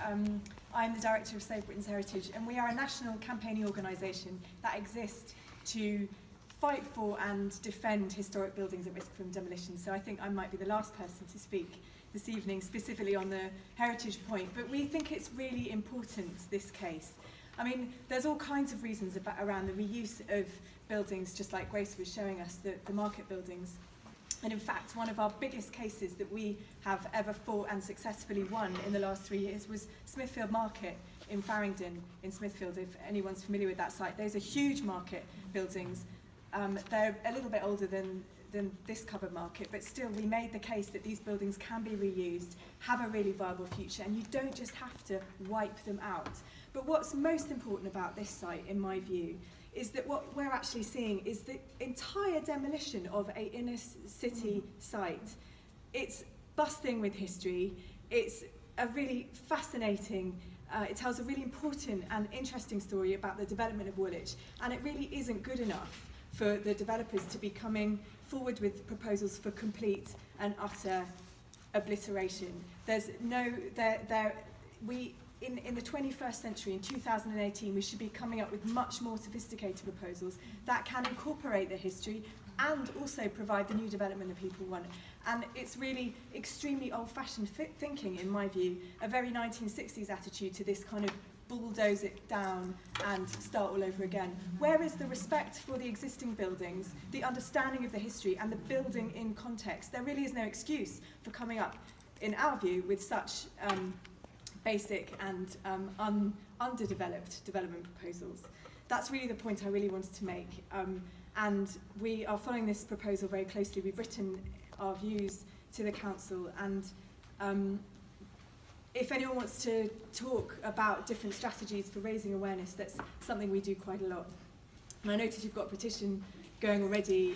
I'm the director of Save Britain's Heritage, and we are a national campaigning organisation that exists to fight for and defend historic buildings at risk from demolition. So I think I might be the last person to speak this evening specifically on the heritage point, but we think it's really important, this case. I mean, there's all kinds of reasons around the reuse of buildings, just like Grace was showing us, the market buildings. And in fact, one of our biggest cases that we have ever fought and successfully won in the last 3 years was Smithfield Market in Farringdon in Smithfield, if anyone's familiar with that site. Those are huge market buildings. They're a little bit older than this covered market, but still we made the case that these buildings can be reused, have a really viable future, and you don't just have to wipe them out. But what's most important about this site, in my view, is that what we're actually seeing is the entire demolition of an inner city site. It's bustling with history. It's a really fascinating, it tells a really important and interesting story about the development of Woolwich, and it really isn't good enough for the developers to be coming forward with proposals for complete and utter obliteration. There's no, in the 21st century, in 2018, we should be coming up with much more sophisticated proposals that can incorporate the history and also provide the new development that people want. And it's really extremely old-fashioned thinking, in my view, a very 1960s attitude to this kind of bulldoze it down and start all over again. Where is the respect for the existing buildings, the understanding of the history and the building in context? There really is no excuse for coming up, in our view, with such basic and underdeveloped development proposals. That's really the point I really wanted to make. And we are following this proposal very closely. We've written our views to the council, and if anyone wants to talk about different strategies for raising awareness, that's something we do quite a lot. And I noticed you've got a petition going already,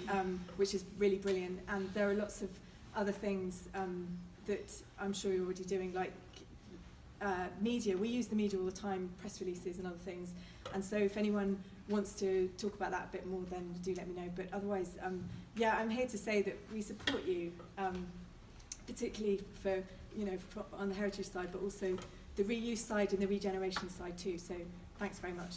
which is really brilliant, and there are lots of other things that I'm sure you're already doing, like media. We use the media all the time, press releases and other things, and so if anyone wants to talk about that a bit more, then do let me know. But otherwise, yeah, I'm here to say that we support you, particularly for, you know, on the heritage side, but also the reuse side and the regeneration side too. So thanks very much.